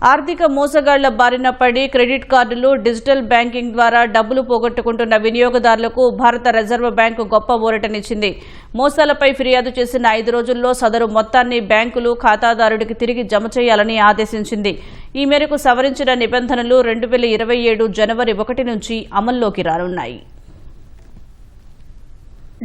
ఆర్థిక మోసగాళ్ల బారిన పడి క్రెడిట్ కార్డులు, డిజిటల్ బ్యాంకింగ్ ద్వారా డబ్బులు పోగొట్టుకుంటున్న వినియోగదారులకు భారత రిజర్వ్ బ్యాంకు గొప్ప ఊరటనిచ్చింది. మోసాలపై ఫిర్యాదు చేసిన 5 రోజుల్లో సదరు మొత్తాన్ని బ్యాంకులు ఖాతాదారుడికి తిరిగి జమ చేయాలని ఆదేశించింది. ఈ మేరకు సవరించిన నిబంధనలు 2027 జనవరి 1 నుంచి అమల్లోకి రానున్నాయి.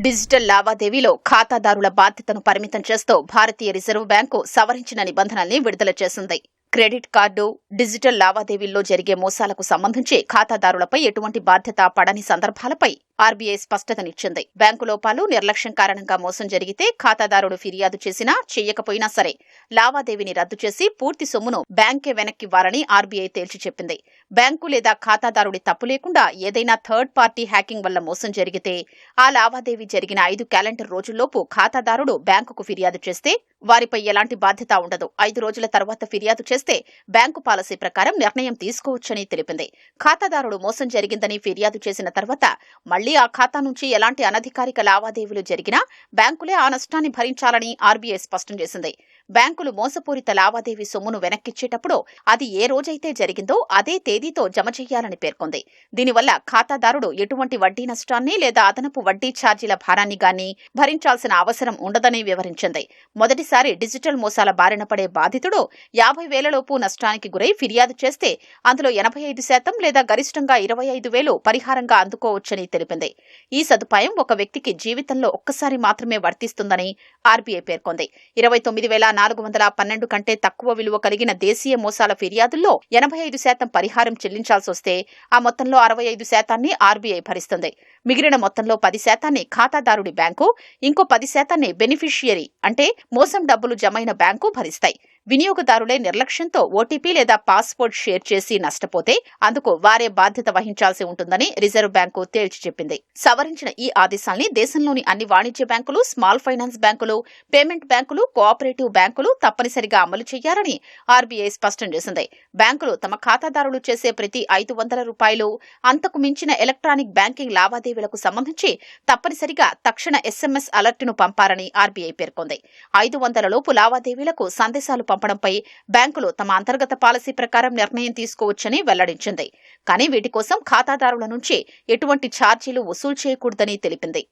డిజిటల్ లావాదేవీలో ఖాతాదారుల బాధ్యతను పరిమితం చేస్తూ భారతీయ రిజర్వ్ బ్యాంకు సవరించిన నిబంధనల్ని విడుదల చేసింది. క్రెడిట్ కార్డు, డిజిటల్ లావాదేవీల్లో జరిగే మోసాలకు సంబంధించి ఖాతాదారులపై ఎటువంటి బాధ్యత పడని సందర్భాలపై ఆర్బీఐ స్పష్టతనిచ్చింది. బ్యాంకు లోపాలు, నిర్లక్ష్యం కారణంగా మోసం జరిగితే ఖాతాదారుడు ఫిర్యాదు చేసినా చేయకపోయినా సరే లావాదేవీని రద్దు చేసి పూర్తి సొమ్మును బ్యాంకే వెనక్కివ్వాలని ఆర్బీఐ తేల్చి చెప్పింది. బ్యాంకు లేదా ఖాతాదారుడి తప్పు లేకుండా ఏదైనా థర్డ్ పార్టీ హ్యాకింగ్ వల్ల మోసం జరిగితే ఆ లావాదేవీ జరిగిన 5 క్యాలెండర్ రోజుల్లోపు ఖాతాదారుడు బ్యాంకుకు ఫిర్యాదు చేస్తే వారిపై ఎలాంటి బాధ్యత ఉండదు. 5 రోజుల తర్వాత ఫిర్యాదు చేస్తే బ్యాంకు పాలసీ ప్రకారం నిర్ణయం తీసుకోవచ్చని తెలిపింది. ఖాతాదారుడు మోసం జరిగిందని ఫిర్యాదు చేసిన తర్వాత మళ్లీ ఆ ఖాతా నుంచి ఎలాంటి అనధికారిక లావాదేవీలు జరిగినా బ్యాంకులే ఆ నష్టాన్ని భరించాలని ఆర్బీఐ స్పష్టం చేసింది. బ్యాంకులు మోసపూరిత లావాదేవీ సొమ్మును వెనక్కిచ్చేటప్పుడు అది ఏ రోజైతే జరిగిందో అదే తేదీతో జమ చేయాలని పేర్కొంది. దీనివల్ల ఖాతాదారుడు ఎటువంటి వడ్డీ నష్టాన్ని లేదా అదనపు వడ్డీ ఛార్జీల భారాన్ని గానీ భరించాల్సిన అవసరం ఉండదని వివరించింది. మొదటిసారి డిజిటల్ మోసాల బారిన పడే బాధితుడు 50,000 లోపు నష్టానికి గురై ఫిర్యాదు చేస్తే అందులో 85% లేదా గరిష్టంగా 25,000 పరిహారంగా అందుకోవచ్చని తెలిపింది. ఈ సదుపాయం ఒక వ్యక్తికి జీవితంలో ఒక్కసారి మాత్రమే వర్తిస్తుందని ఆర్బీఐ పేర్కొంది. 29,412 కంటే తక్కువ విలువ కలిగిన దేశీయ మోసాల ఫిర్యాదుల్లో 85% పరిహారం చెల్లించాల్సొస్తే ఆ మొత్తంలో 65% ఆర్బీఐ భరిస్తుంది. మిగిలిన మొత్తంలో 10% ఖాతాదారుడి బ్యాంకు, ఇంకో 10% బెనిఫిషియరీ అంటే మోసం డబ్బులు జమైన బ్యాంకు భరిస్తాయి. వినియోగదారులే నిర్లక్ష్యంతో ఓటీపీ లేదా పాస్వర్డ్ షేర్ చేసి నష్టపోతే అందుకు వారే బాధ్యత వహించాల్సి ఉంటుందని రిజర్వ్ బ్యాంకు తేల్చి చెప్పింది. సవరించిన ఈ ఆదేశాల్ని దేశంలోని అన్ని వాణిజ్య బ్యాంకులు, స్మాల్ ఫైనాన్స్ బ్యాంకులు, పేమెంట్ బ్యాంకులు, కోఆపరేటివ్ బ్యాంకులు తప్పనిసరిగా అమలు చేయాలని ఆర్బీఐ స్పష్టం చేసింది. బ్యాంకులు తమ ఖాతాదారులు చేసే ప్రతి 500 రూపాయలు అంతకు మించిన ఎలక్ట్రానిక్ బ్యాంకింగ్ లావాదేవీలకు సంబంధించి తప్పనిసరిగా తక్షణ ఎస్ఎంఎస్ అలర్టును పంపారని ఆర్బీఐ పేర్కొంది. 500 లోపు లావాదేవీలకు సందేశాలు పంపడంపై బ్యాంకులు తమ అంతర్గత పాలసీ ప్రకారం నిర్ణయం తీసుకోవచ్చని వెల్లడించింది. కానీ వీటి కోసం ఖాతాదారుల నుంచి ఎటువంటి ఛార్జీలు వసూలు చేయకూడదని తెలిపింది.